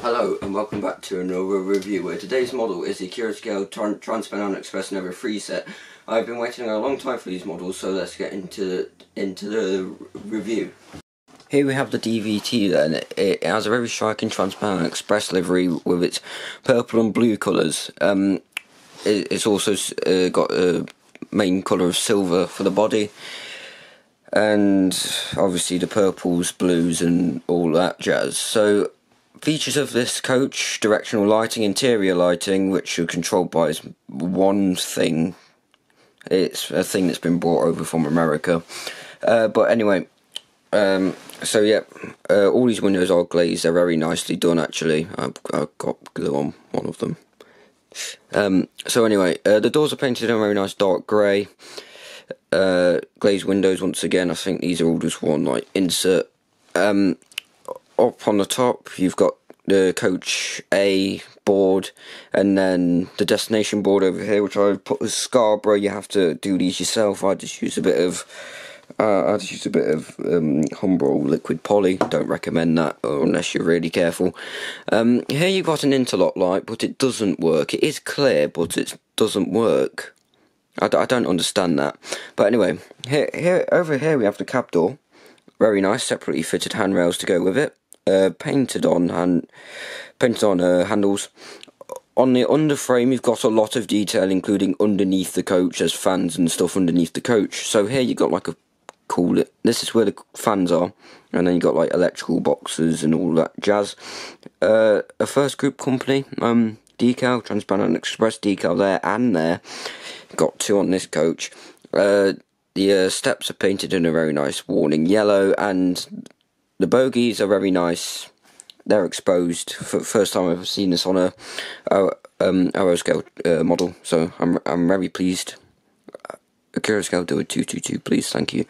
Hello and welcome back to another review where today's model is the Accurascale Pennine Express Nova 3 set. I've been waiting a long time for these models, so let's get into the review. Here we have the DVT then. It has a very striking transparent express livery with its purple and blue colours. It's also got a main colour of silver for the body, and obviously the purples, blues and all that jazz. So features of this coach: directional lighting, interior lighting, which are controlled by one thing. It's a thing that's been brought over from America. But anyway, so yeah, all these windows are glazed. They're very nicely done actually. I've got glue on one of them. So anyway, the doors are painted in a very nice dark grey. Glazed windows once again. I think these are all just one like insert. Up on the top you've got the coach A board, and then the destination board over here, which I put as Scarborough. You have to do these yourself. I just use a bit of Humbrol liquid poly. Don't recommend that unless you're really careful. Here you've got an interlock light, but it doesn't work. It is clear, but it doesn't work. I don't understand that. But anyway, over here we have the cab door. Very nice, separately fitted handrails to go with it. Painted on handles. On the underframe you've got a lot of detail, including underneath the coach. There's fans and stuff underneath the coach. So here you got like a this is where the fans are, and then you got like electrical boxes and all that jazz. A first group company decal, transparent express decal there and there. Got two on this coach. The steps are painted in a very nice warning yellow, and the bogies are very nice. They're exposed. For the first time I've ever seen this on a Accurascale model, so I'm very pleased. Accurascale, do a 222 please, thank you.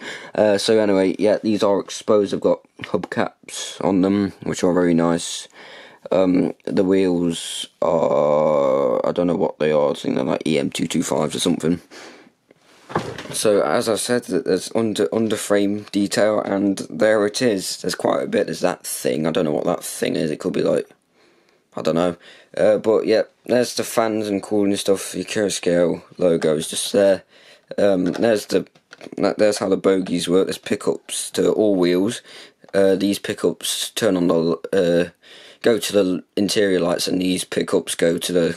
So anyway, yeah, these are exposed. They've got hubcaps on them, which are very nice. The wheels are, I don't know what they are. I think they're like EM225s or something. So as I said, there's under frame detail, and there it is. There's quite a bit. There's that thing. I don't know what that thing is. It could be like, I don't know. But yeah, there's the fans and cooling stuff. The Accurascale logo is just there. There's how the bogies work. There's pickups to all wheels. These pickups turn on the go to the interior lights, and these pickups go to the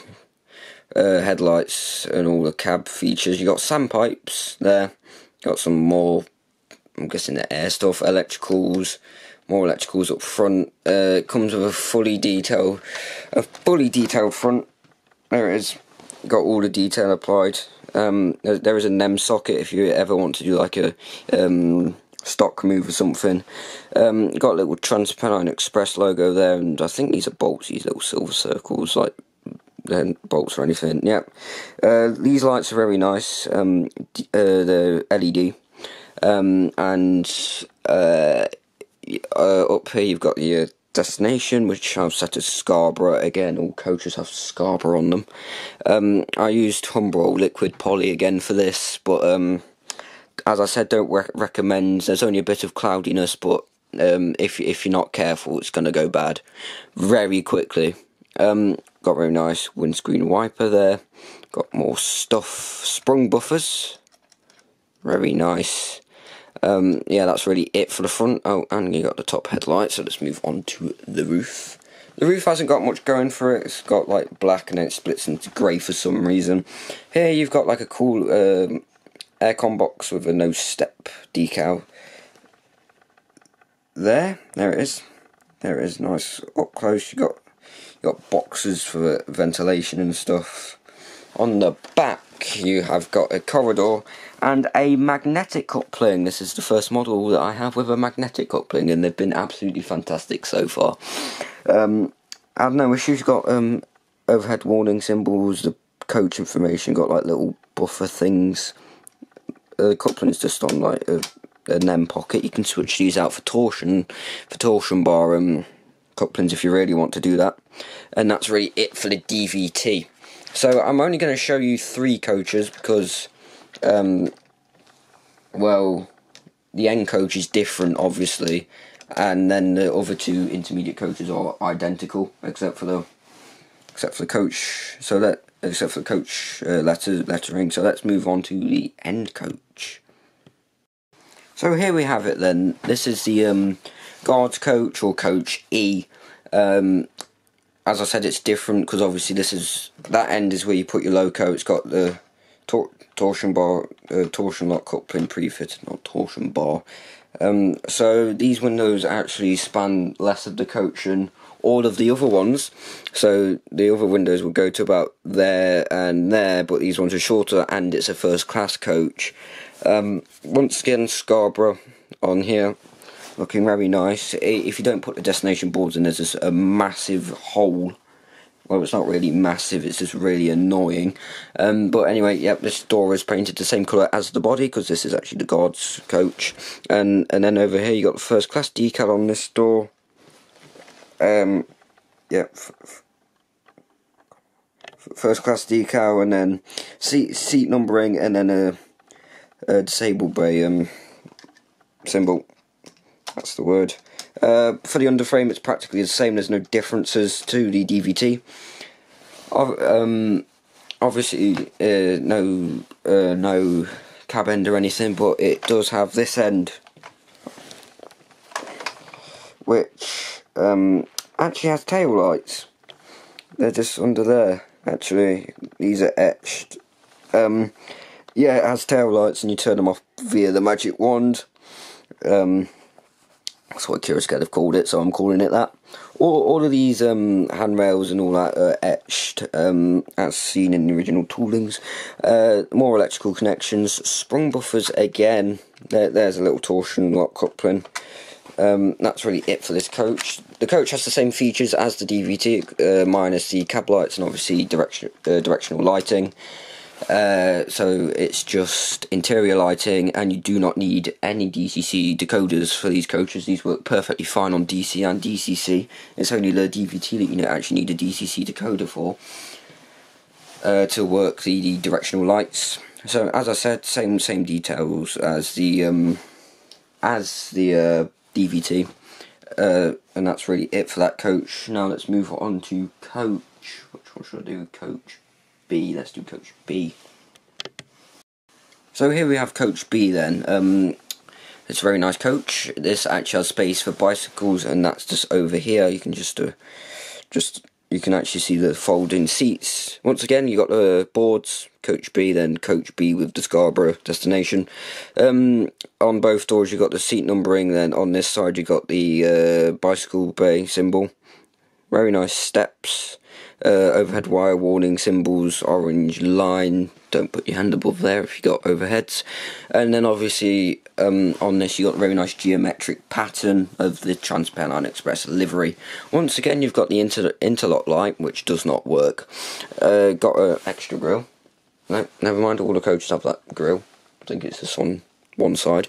headlights and all the cab features. You got sandpipes there. Got some more, I'm guessing the air stuff, electricals, more electricals up front. It comes with a fully detailed front. There it is. Got all the detail applied. There is a NEM socket if you ever want to do like a stock move or something. Got a little Pennine Express logo there, and I think these are bolts. These little silver circles, like bolts or anything. Yeah, these lights are very nice. The LED, and up here you've got the destination, which I've set as Scarborough. Again, all coaches have Scarborough on them. I used Humbrol liquid poly again for this, but as I said, don't recommend. There's only a bit of cloudiness, but if you're not careful, it's going to go bad very quickly. Got very nice windscreen wiper there. Got more stuff. Sprung buffers. Very nice. Yeah, that's really it for the front. Oh, and you got the top headlight, so let's move on to the roof. The roof hasn't got much going for it. It's got like black and then it splits into grey for some reason. Here you've got like a cool aircon box with a no step decal. There it is. There it is, nice up close. You got boxes for ventilation and stuff. On the back you have got a corridor and a magnetic coupling. This is the first model that I have with a magnetic coupling, and they've been absolutely fantastic so far. I have no issues. Got overhead warning symbols, the coach information, got like little buffer things. The coupling's just on like a NEM pocket. You can switch these out for torsion bar couplings if you really want to do that. And that's really it for the DVT. So I'm only going to show you 3 coaches because well, the end coach is different obviously, and then the other two intermediate coaches are identical except for the coach. So except for the coach lettering. So let's move on to the end coach. So here we have it then. This is the guards coach, or coach E. As I said, it's different because obviously that end is where you put your loco. It's got the torsion bar, torsion lock coupling pre-fitted, not torsion bar. So these windows actually span less of the coach than all of the other ones. So the other windows will go to about there and there, but these ones are shorter, and it's a first class coach. Once again, Scarborough on here, looking very nice. If you don't put the destination boards in, there's just a massive hole. Well, it's not really massive, it's just really annoying. But anyway, yep, this door is painted the same colour as the body, because this is actually the guards coach. And then over here you got the first class decal on this door. Yep, first class decal, and then seat numbering, and then a disabled bay symbol. That's the word. For the underframe, it's practically the same. There's no differences to the DVT. Obviously, no cab end or anything, but it does have this end, which actually has tail lights. They're just under there. Actually, these are etched. Yeah, it has tail lights, and you turn them off via the magic wand. That's what Accurascale have called it, so I'm calling it that. All of these handrails and all that are etched, as seen in the original toolings. More electrical connections, sprung buffers again. There's a little torsion lock coupling. That's really it for this coach. The coach has the same features as the DVT, minus the cab lights and obviously directional lighting. So it's just interior lighting, and you do not need any DCC decoders for these coaches. These work perfectly fine on DC and DCC. It's only the DVT that you actually need a DCC decoder for to work the directional lights. So as I said, same details as the DVT, and that's really it for that coach. Now let's move on to coach. Which one should I do? Coach B. Let's do coach B. So here we have coach B then. It's a very nice coach. This actually has space for bicycles, and that's just over here. You can you can actually see the folding seats. Once again, you got the boards, coach B, then coach B with the Scarborough destination. On both doors you got the seat numbering, then on this side you got the bicycle bay symbol. Very nice steps. Overhead wire warning symbols, orange line, don't put your hand above there if you got overheads. And then obviously on this you got a very nice geometric pattern of the Pennine Express livery. Once again you've got the interlock light, which does not work. Got an extra grille. No, never mind, all the coaches have that grille. I think it's just on one side.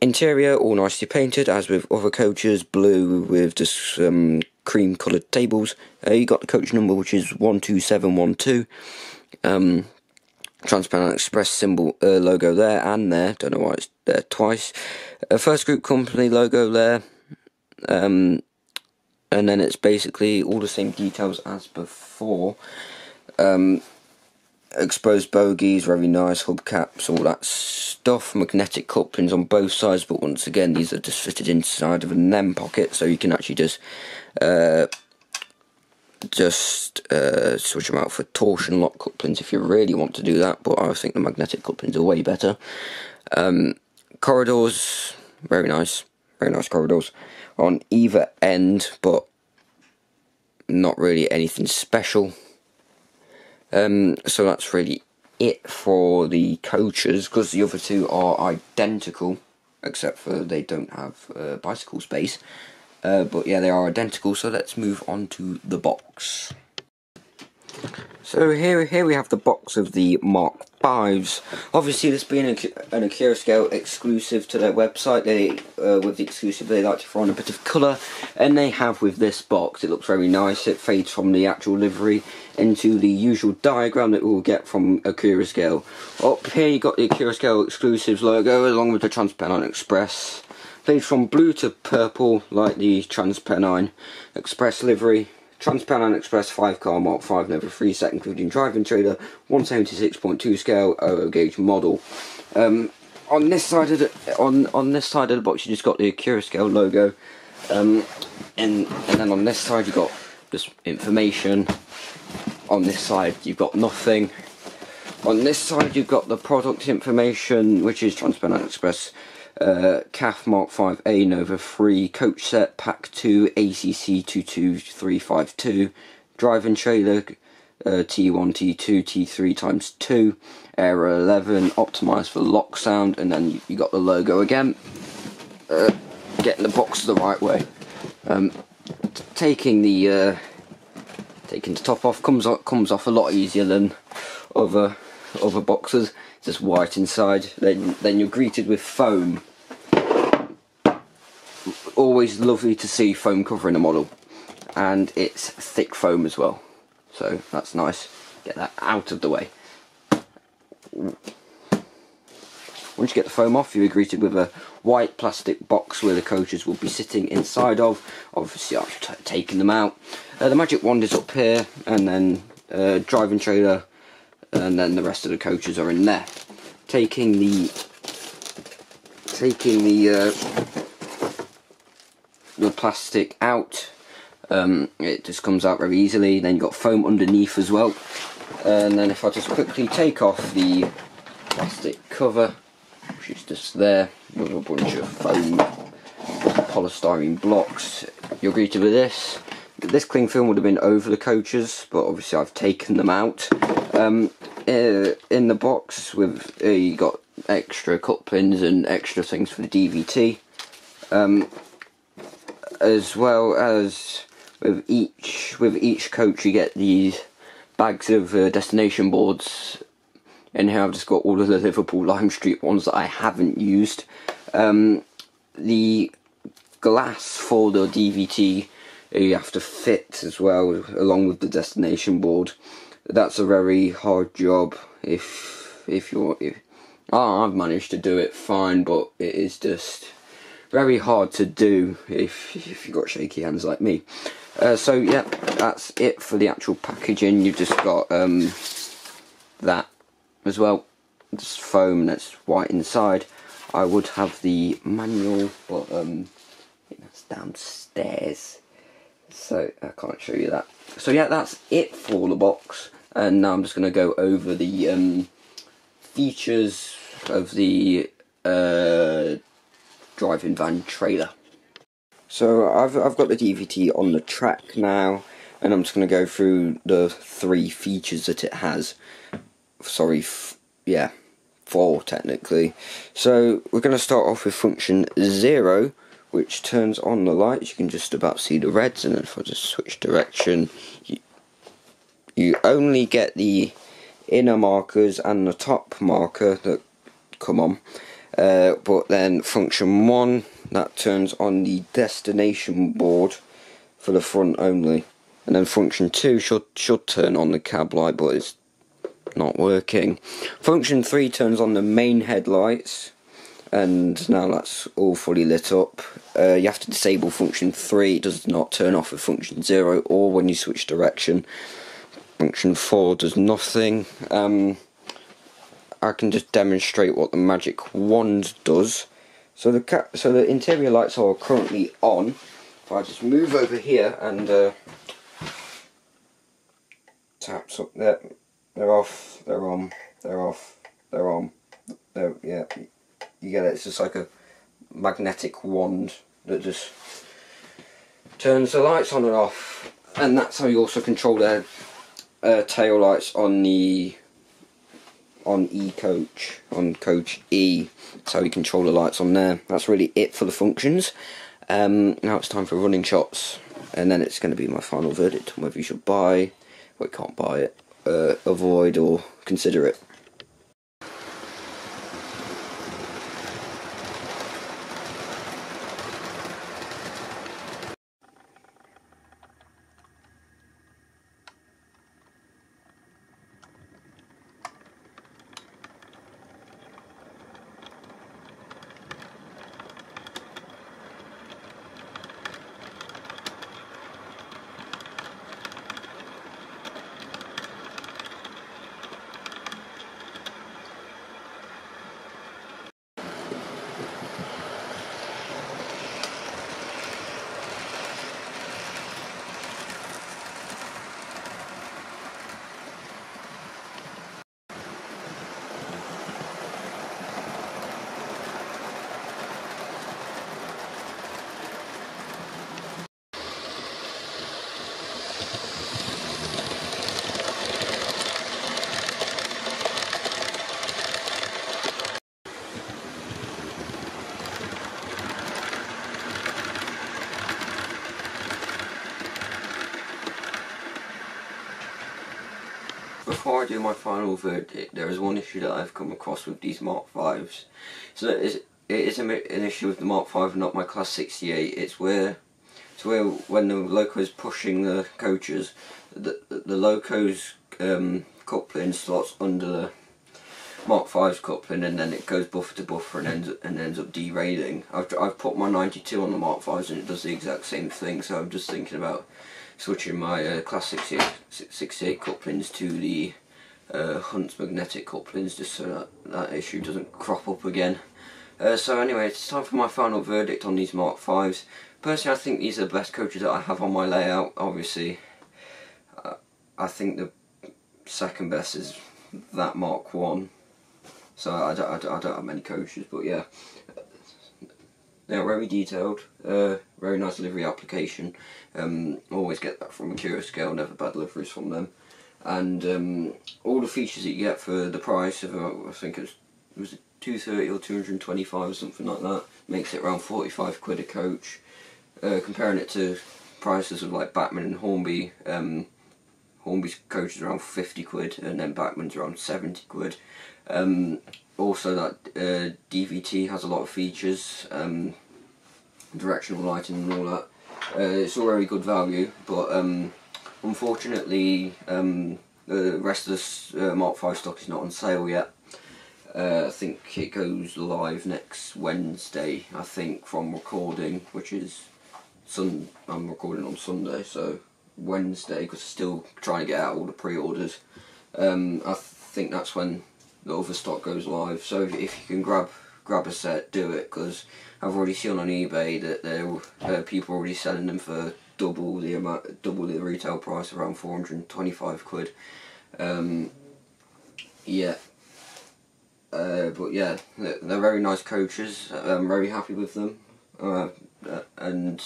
Interior all nicely painted, as with other coaches, blue with just cream coloured tables. You got the coach number, which is 12712. Pennine Express symbol logo there and there. Don't know why it's there twice. First group company logo there. And then it's basically all the same details as before. Exposed bogies, very nice, hubcaps, all that stuff. Magnetic couplings on both sides, but once again these are just fitted inside of a NEM pocket, so you can actually just switch them out for torsion lock couplings if you really want to do that, but I think the magnetic couplings are way better. Corridors, very nice corridors on either end, but not really anything special. So that's really it for the coaches, because the other two are identical, except for they don't have bicycle space. But yeah, they are identical, so let's move on to the box. So here we have the box of the Mark 5s. Obviously, this being an Accurascale exclusive to their website, with the exclusive they like to throw on a bit of colour, and they have with this box. It looks very nice. It fades from the actual livery into the usual diagram that we'll get from Accurascale. Up here you got the Accurascale exclusives logo along with the Pennine Express Fades from blue to purple like the Pennine Express livery. Pennine Express 5-car Mark 5 Level 3 set, including driving trailer, 176.2 scale, 00 gauge model. On this side of the box, you just got the Accurascale logo, and then on this side you got just information. On this side you've got nothing. On this side you've got the product information, which is Pennine Express CAF Mk5a Nova 3 coach set, pack 2, ACC 22352, driving trailer T1, T2, T3 times 2, Aero 11, optimised for lock sound, and then you got the logo again. Getting the box the right way. Taking the top off comes off a lot easier than other boxes. It's just white inside. Then you're greeted with foam. Always lovely to see foam covering a model, and it's thick foam as well, so that's nice. Get that out of the way. Once you get the foam off, you're greeted with a white plastic box where the coaches will be sitting inside of. Obviously I've taken them out. The magic wand is up here, and then driving trailer, and then the rest of the coaches are in there. Taking the plastic out, it just comes out very easily. Then you've got foam underneath as well, and then if I just quickly take off the plastic cover, which is just there with a bunch of foam polystyrene blocks, you're greeted with this. This cling film would have been over the coaches, but obviously I've taken them out. In the box with you got extra couplings and extra things for the DVT, as well as with each coach you get these bags of destination boards. And here I've just got all of the Liverpool Lime Street ones that I haven't used. The glass for the DVT you have to fit as well, along with the destination board. That's a very hard job. I've managed to do it fine, but it is just very hard to do if you've got shaky hands like me. So yeah, that's it for the actual packaging. You've just got that as well, just foam that's white inside. I would have the manual, but I think that's downstairs, so I can't show you that. So yeah, that's it for the box, and now I'm just going to go over the features of the driving van trailer. So I've got the DVT on the track now, and I'm just going to go through the 3 features that it has. Sorry, yeah, 4 technically. So we're going to start off with function 0, which turns on the lights. You can just about see the reds, and if I just switch direction, you only get the inner markers and the top marker that come on. But then function 1, that turns on the destination board for the front only, and then function 2 should turn on the cab light, but it's not working. Function 3 turns on the main headlights, and now that's all fully lit up. You have to disable function 3, it does not turn off with function 0 or when you switch direction. Function 4 does nothing. I can just demonstrate what the magic wand does. So the interior lights are currently on. If I just move over here and taps up there, they're off, they're on, they're off, they're on. Yeah, you get it. It's just like a magnetic wand that just turns the lights on and off, and that's how you also control their tail lights on coach E. That's how you control the lights on there. That's really it for the functions. Now it's time for running shots, and then it's going to be my final verdict on whether you should buy, or you can't buy it, avoid, or consider it. before I do my final verdict, there is one issue that I've come across with these Mark 5s. So it is an issue with the Mark 5 and not my Class 68. It's where when the loco is pushing the coaches, the loco's coupling slots under the Mark 5's coupling, and then it goes buffer to buffer and ends up derailing. I've put my 92 on the Mark 5s and it does the exact same thing, so I'm just thinking about switching my Class 68 couplings to the Hunt's magnetic couplings, just so that issue doesn't crop up again. So anyway, it's time for my final verdict on these Mark 5s. Personally, I think these are the best coaches that I have on my layout. Obviously, I think the second best is that Mark 1. So I don't have many coaches, but yeah, they're very detailed, very nice livery application. Always get that from Accurascale, never bad liveries from them. And all the features that you get for the price of, I think it was $230 or $225 or something like that, makes it around 45 quid a coach. Comparing it to prices of like Bachmann and Hornby, Hornby's coach is around 50 quid and then Bachmann's around 70 quid. Also that DVT has a lot of features, directional lighting and all that. It's all very good value, but unfortunately the rest of this Mark 5 stock is not on sale yet. I think it goes live next Wednesday, I think, from recording, which is I'm recording on Sunday, so Wednesday, because I'm still trying to get out all the pre-orders. I think that's when the other stock goes live, so if you can grab a set, do it, because I've already seen on eBay that there are people already selling them for double the retail price, around 425 quid. Yeah. But yeah, they're very nice coaches. I'm very happy with them, and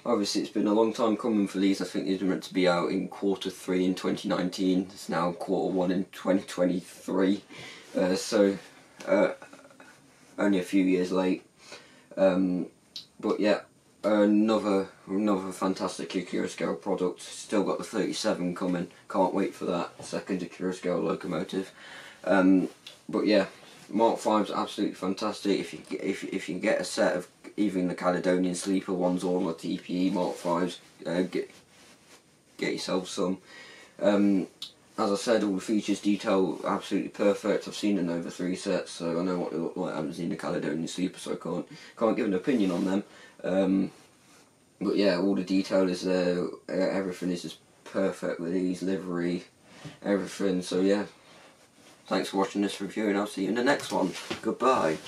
obviously it's been a long time coming for these. I think these were meant to be out in Q3 in 2019. It's now Q1 in 2023, so only a few years late. But yeah, another fantastic Accurascale product. Still got the 37 coming. Can't wait for that second Accurascale locomotive. But yeah, Mark 5's absolutely fantastic. If you get a set of even the Caledonian Sleeper ones or the TPE Mark 5s, get yourself some. As I said, all the features detail absolutely perfect. I've seen an over 3 sets, so I know what they look like. I haven't seen the Caledonian Sleeper, so I can't give an opinion on them. But yeah, all the detail is there. Everything is just perfect with these, livery, everything. So yeah. Thanks for watching this review, and I'll see you in the next one. Goodbye.